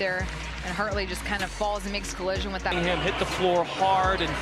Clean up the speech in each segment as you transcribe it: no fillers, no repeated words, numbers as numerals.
there, and Hartley just kind of falls and makes collision with that. Cunningham hit the floor hard, and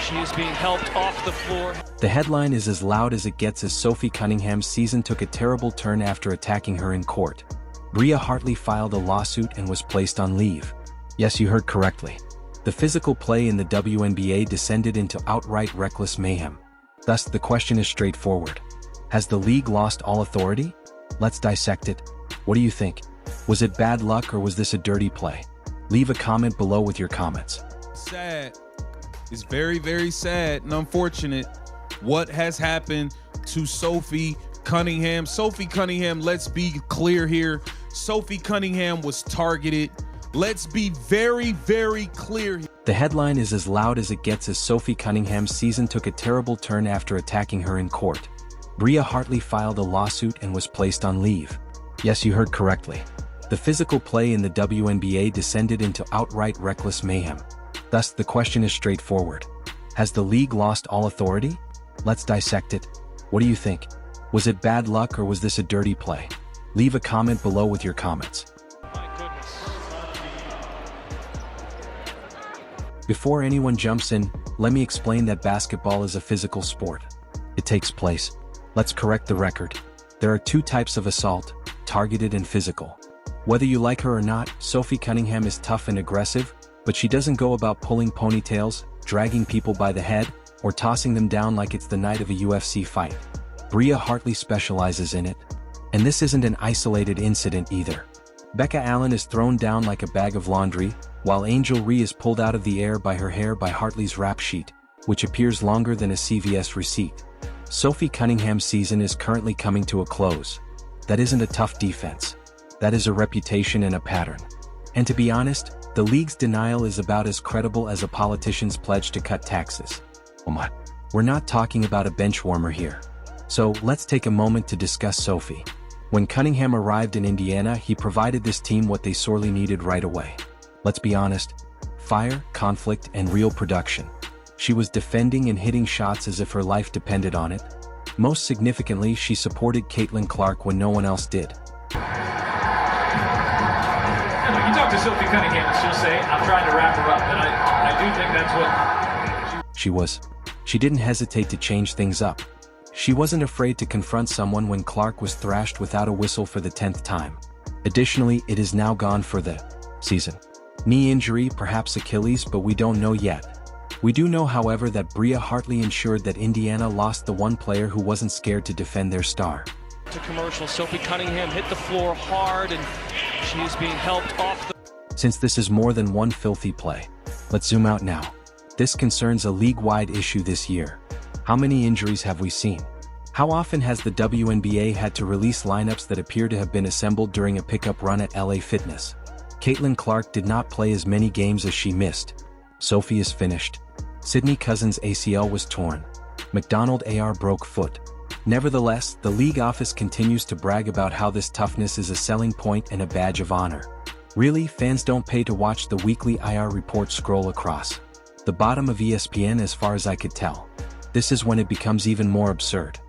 she is being helped off the floor. The headline is as loud as it gets as Sophie Cunningham's season took a terrible turn after attacking her in court. Bria Hartley filed a lawsuit and was placed on leave. Yes, you heard correctly. The physical play in the WNBA descended into outright reckless mayhem. Thus, the question is straightforward. Has the league lost all authority? Let's dissect it. What do you think? Was it bad luck or was this a dirty play? Leave a comment below with your comments. Sad. It's very, very sad and unfortunate what has happened to Sophie Cunningham. Sophie Cunningham, let's be clear here. Sophie Cunningham was targeted. Let's be very, very clear. The headline is as loud as it gets as Sophie Cunningham's season took a terrible turn after attacking her in court. Bria Hartley filed a lawsuit and was placed on leave. Yes, you heard correctly. The physical play in the WNBA descended into outright reckless mayhem. Thus, the question is straightforward. Has the league lost all authority? Let's dissect it. What do you think? Was it bad luck or was this a dirty play? Leave a comment below with your comments. My goodness. Before anyone jumps in, let me explain that basketball is a physical sport. It takes place. Let's correct the record. There are two types of assault, targeted and physical. Whether you like her or not, Sophie Cunningham is tough and aggressive, but she doesn't go about pulling ponytails, dragging people by the head, or tossing them down like it's the night of a UFC fight. Bria Hartley specializes in it. And this isn't an isolated incident either. Becca Allen is thrown down like a bag of laundry, while Angel Ree is pulled out of the air by her hair by Hartley's rap sheet, which appears longer than a CVS receipt. Sophie Cunningham's season is currently coming to a close. That isn't a tough defense. That is a reputation and a pattern. And to be honest, the league's denial is about as credible as a politician's pledge to cut taxes. We're not talking about a bench warmer here. So let's take a moment to discuss Sophie. When Cunningham arrived in Indiana, he provided this team what they sorely needed right away. Let's be honest. Fire, conflict, and real production. She was defending and hitting shots as if her life depended on it. Most significantly, she supported Caitlin Clark when no one else did. You talk to Sophie Cunningham and she'll say, I'm trying to wrap her up, and I do think that's what she was. She didn't hesitate to change things up. She wasn't afraid to confront someone when Clark was thrashed without a whistle for the 10th time. Additionally, it is now gone for the season. Knee injury, perhaps Achilles, but we don't know yet. We do know, however, that Bria Hartley ensured that Indiana lost the one player who wasn't scared to defend their star. To commercial, Sophie Cunningham hit the floor hard, and she is being helped off the... Since this is more than one filthy play, let's zoom out now. This concerns a league-wide issue this year. How many injuries have we seen? How often has the WNBA had to release lineups that appear to have been assembled during a pickup run at LA Fitness? Caitlin Clark did not play as many games as she missed. Sophie is finished. Sydney Cousins' ACL was torn. McDonald AR broke foot. Nevertheless, the league office continues to brag about how this toughness is a selling point and a badge of honor. Really, fans don't pay to watch the weekly IR report scroll across the bottom of ESPN as far as I could tell. This is when it becomes even more absurd.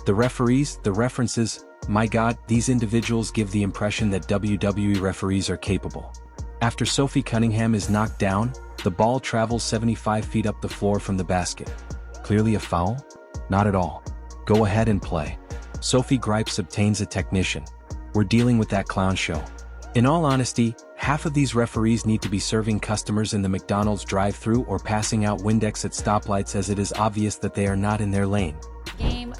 The referees, the references, my God, these individuals give the impression that WWE referees are capable. After Sophie Cunningham is knocked down, the ball travels 75 feet up the floor from the basket. Clearly a foul? Not at all. Go ahead and play. Sophie Gripes obtains a technician. We're dealing with that clown show. In all honesty, half of these referees need to be serving customers in the McDonald's drive-thru or passing out Windex at stoplights, as it is obvious that they are not in their lane.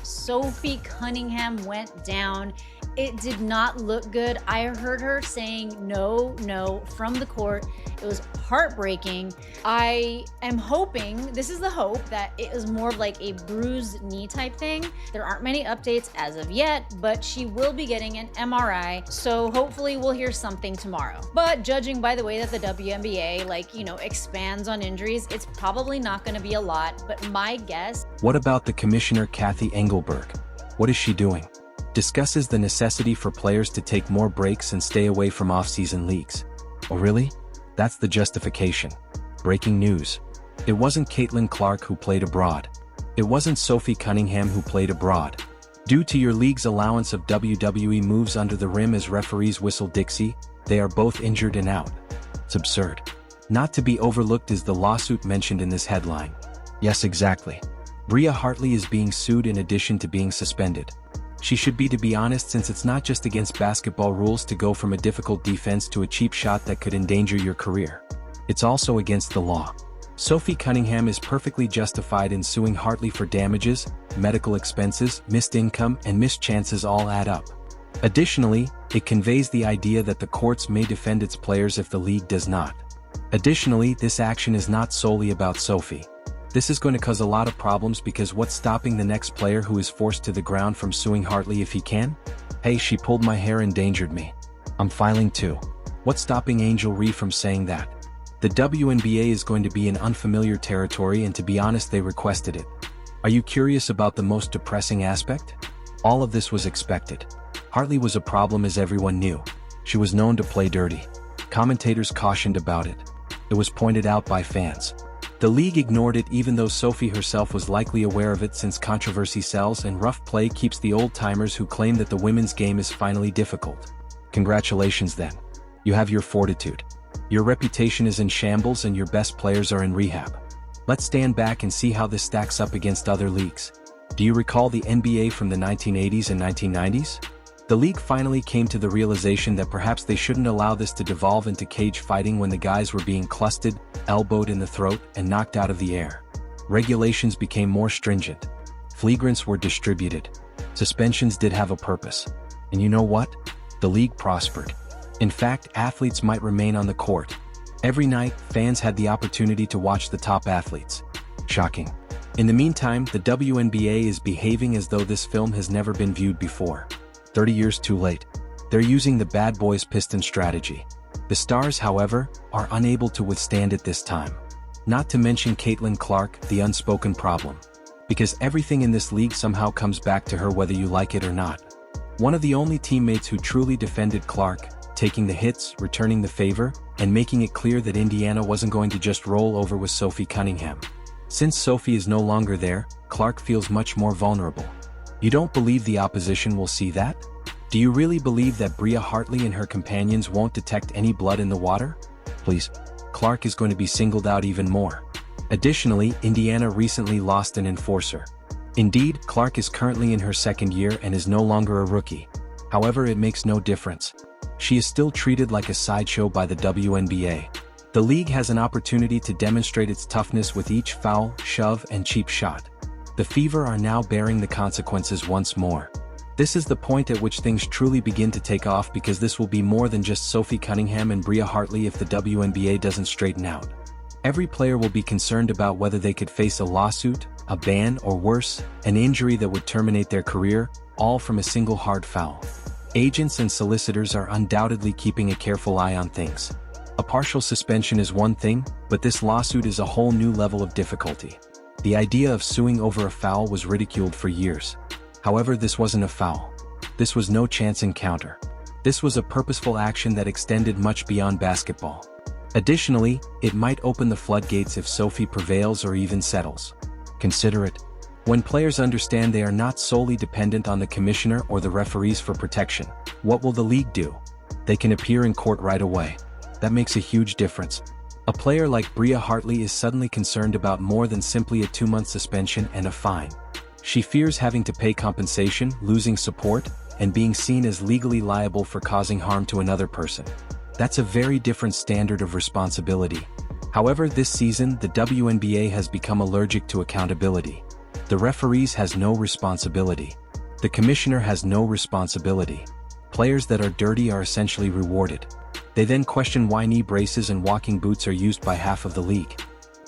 Sophie Cunningham went down. It did not look good. I heard her saying no from the court. It was heartbreaking. I am hoping, this is the hope, that it is more of like a bruised knee type thing. There aren't many updates as of yet, but she will be getting an MRI, so hopefully we'll hear something tomorrow. But judging by the way that the WNBA, expands on injuries, it's probably not going to be a lot, but my guess... What about the commissioner, Kathy Engelberg? What is she doing? Discusses the necessity for players to take more breaks and stay away from off-season leagues. Oh really? That's the justification. Breaking news. It wasn't Caitlin Clark who played abroad. It wasn't Sophie Cunningham who played abroad. Due to your league's allowance of WWE moves under the rim as referees whistle Dixie, they are both injured and out. It's absurd. Not to be overlooked is the lawsuit mentioned in this headline. Yes, exactly. Bria Hartley is being sued in addition to being suspended. She should be, to be honest, since it's not just against basketball rules to go from a difficult defense to a cheap shot that could endanger your career. It's also against the law. Sophie Cunningham is perfectly justified in suing Hartley for damages, medical expenses, missed income, and missed chances all add up. Additionally, it conveys the idea that the courts may defend its players if the league does not. Additionally, this action is not solely about Sophie. This is going to cause a lot of problems because what's stopping the next player who is forced to the ground from suing Hartley if he can? Hey, she pulled my hair, endangered me. I'm filing too. What's stopping Angel Reese from saying that? The WNBA is going to be in unfamiliar territory, and to be honest, they requested it. Are you curious about the most depressing aspect? All of this was expected. Hartley was a problem, as everyone knew. She was known to play dirty. Commentators cautioned about it. It was pointed out by fans. The league ignored it, even though Sophie herself was likely aware of it, since controversy sells and rough play keeps the old-timers who claim that the women's game is finally difficult. Congratulations then. You have your fortitude. Your reputation is in shambles and your best players are in rehab. Let's stand back and see how this stacks up against other leagues. Do you recall the NBA from the 1980s and 1990s? The league finally came to the realization that perhaps they shouldn't allow this to devolve into cage fighting when the guys were being clustered, elbowed in the throat, and knocked out of the air. Regulations became more stringent. Flagrants were distributed. Suspensions did have a purpose. And you know what? The league prospered. In fact, athletes might remain on the court. Every night, fans had the opportunity to watch the top athletes. Shocking. In the meantime, the WNBA is behaving as though this film has never been viewed before. 30 years too late. They're using the bad boys piston strategy. The stars, however, are unable to withstand it this time. Not to mention Caitlin Clark, the unspoken problem. Because everything in this league somehow comes back to her whether you like it or not. One of the only teammates who truly defended Clark, taking the hits, returning the favor, and making it clear that Indiana wasn't going to just roll over, was Sophie Cunningham. Since Sophie is no longer there, Clark feels much more vulnerable. You don't believe the opposition will see that? Do you really believe that Bria Hartley and her companions won't detect any blood in the water? Please, Clark is going to be singled out even more. Additionally, Indiana recently lost an enforcer. Indeed, Clark is currently in her second year and is no longer a rookie. However, it makes no difference. She is still treated like a sideshow by the WNBA. The league has an opportunity to demonstrate its toughness with each foul, shove, and cheap shot. The Fever are now bearing the consequences once more. This is the point at which things truly begin to take off, because this will be more than just Sophie Cunningham and Bria Hartley if the WNBA doesn't straighten out. Every player will be concerned about whether they could face a lawsuit, a ban, or worse, an injury that would terminate their career, all from a single hard foul. Agents and solicitors are undoubtedly keeping a careful eye on things. A partial suspension is one thing, but this lawsuit is a whole new level of difficulty. The idea of suing over a foul was ridiculed for years. However, this wasn't a foul. This was no chance encounter. This was a purposeful action that extended much beyond basketball. Additionally, it might open the floodgates if Sophie prevails or even settles. Consider it. When players understand they are not solely dependent on the commissioner or the referees for protection, what will the league do? They can appear in court right away. That makes a huge difference. A player like Bria Hartley is suddenly concerned about more than simply a 2-month suspension and a fine. She fears having to pay compensation, losing support, and being seen as legally liable for causing harm to another person. That's a very different standard of responsibility. However, this season, the WNBA has become allergic to accountability. The referees has no responsibility. The commissioner has no responsibility. Players that are dirty are essentially rewarded. They then question why knee braces and walking boots are used by half of the league.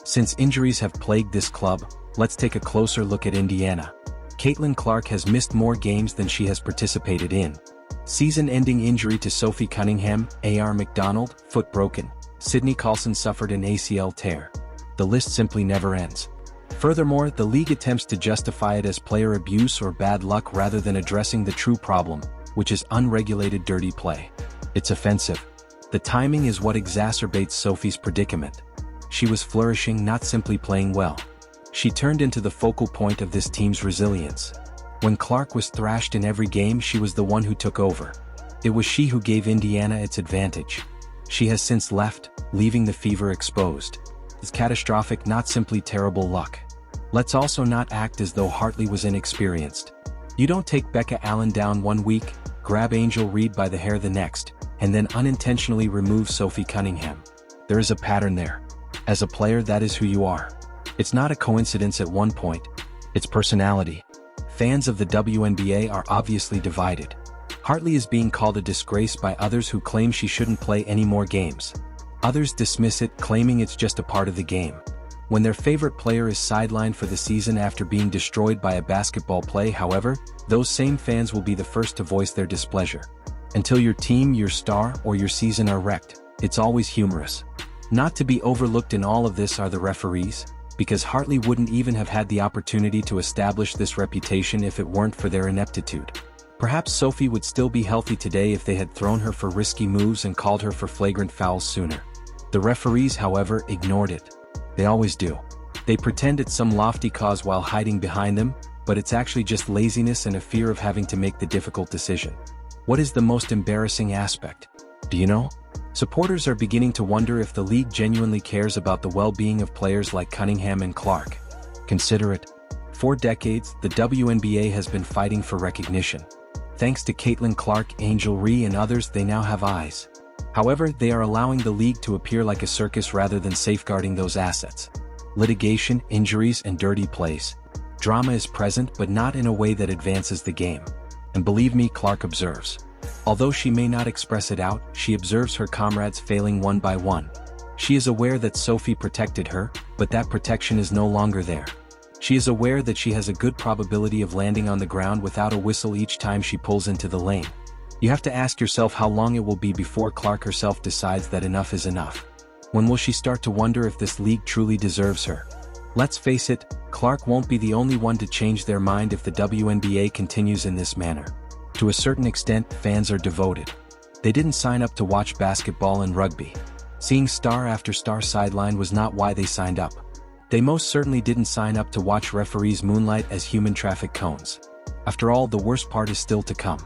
Since injuries have plagued this club, let's take a closer look at Indiana. Caitlin Clark has missed more games than she has participated in. Season-ending injury to Sophie Cunningham, A.R. McDonald, foot broken. Sydney Carlson suffered an ACL tear. The list simply never ends. Furthermore, the league attempts to justify it as player abuse or bad luck rather than addressing the true problem, which is unregulated dirty play. It's offensive. The timing is what exacerbates Sophie's predicament. She was flourishing, not simply playing well. She turned into the focal point of this team's resilience. When Clark was thrashed in every game, she was the one who took over. It was she who gave Indiana its advantage. She has since left, leaving the Fever exposed. It's catastrophic, not simply terrible luck. Let's also not act as though Hartley was inexperienced. You don't take Becca Allen down one week, grab Angel Reed by the hair the next, and then unintentionally remove Sophie Cunningham. There is a pattern there. As a player, that is who you are. It's not a coincidence at one point. It's personality. Fans of the WNBA are obviously divided. Hartley is being called a disgrace by others who claim she shouldn't play any more games. Others dismiss it, claiming it's just a part of the game. When their favorite player is sidelined for the season after being destroyed by a basketball play, however, those same fans will be the first to voice their displeasure. Until your team, your star, or your season are wrecked, it's always humorous. Not to be overlooked in all of this are the referees, because Hartley wouldn't even have had the opportunity to establish this reputation if it weren't for their ineptitude. Perhaps Sophie would still be healthy today if they had thrown her for risky moves and called her for flagrant fouls sooner. The referees, however, ignored it. They always do. They pretend it's some lofty cause while hiding behind them, but it's actually just laziness and a fear of having to make the difficult decision. What is the most embarrassing aspect? Do you know? Supporters are beginning to wonder if the league genuinely cares about the well-being of players like Cunningham and Clark. Consider it. For decades, the WNBA has been fighting for recognition. Thanks to Caitlin Clark, Angel Reed, and others, they now have eyes. However, they are allowing the league to appear like a circus rather than safeguarding those assets. Litigation, injuries, and dirty plays. Drama is present, but not in a way that advances the game. And believe me, Clark observes. Although she may not express it out, she observes her comrades failing one by one. She is aware that Sophie protected her, but that protection is no longer there. She is aware that she has a good probability of landing on the ground without a whistle each time she pulls into the lane. You have to ask yourself how long it will be before Clark herself decides that enough is enough. When will she start to wonder if this league truly deserves her? Let's face it, Clark won't be the only one to change their mind if the WNBA continues in this manner. To a certain extent, fans are devoted. They didn't sign up to watch basketball and rugby. Seeing star after star sidelined was not why they signed up. They most certainly didn't sign up to watch referees moonlight as human traffic cones. After all, the worst part is still to come.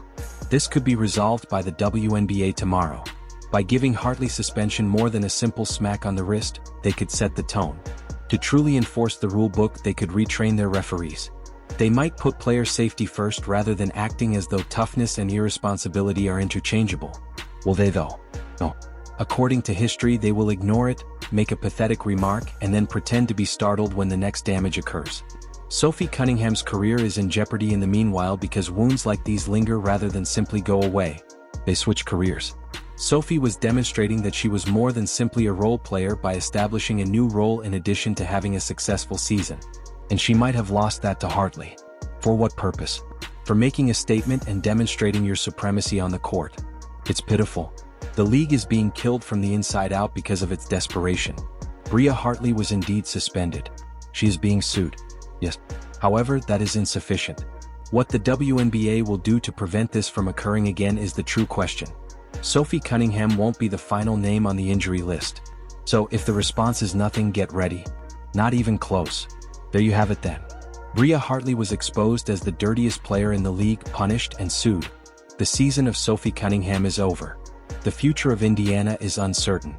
This could be resolved by the WNBA tomorrow. By giving Hartley suspension more than a simple smack on the wrist, they could set the tone. To truly enforce the rule book, they could retrain their referees. They might put player safety first rather than acting as though toughness and irresponsibility are interchangeable. Will they though? No. According to history, they will ignore it, make a pathetic remark, and then pretend to be startled when the next damage occurs. Sophie Cunningham's career is in jeopardy in the meanwhile because wounds like these linger rather than simply go away. They switch careers. Sophie was demonstrating that she was more than simply a role player by establishing a new role in addition to having a successful season. And she might have lost that to Hartley. For what purpose? For making a statement and demonstrating your supremacy on the court. It's pitiful. The league is being killed from the inside out because of its desperation. Bria Hartley was indeed suspended. She is being sued. Yes. However, that is insufficient. What the WNBA will do to prevent this from occurring again is the true question. Sophie Cunningham won't be the final name on the injury list. So if the response is nothing, get ready. Not even close. There you have it then. Bria Hartley was exposed as the dirtiest player in the league, punished and sued. The season of Sophie Cunningham is over. The future of Indiana is uncertain.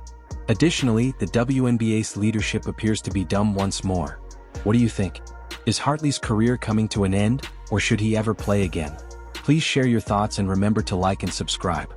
Additionally, the WNBA's leadership appears to be dumb once more. What do you think? Is Hartley's career coming to an end, or should he ever play again? Please share your thoughts and remember to like and subscribe.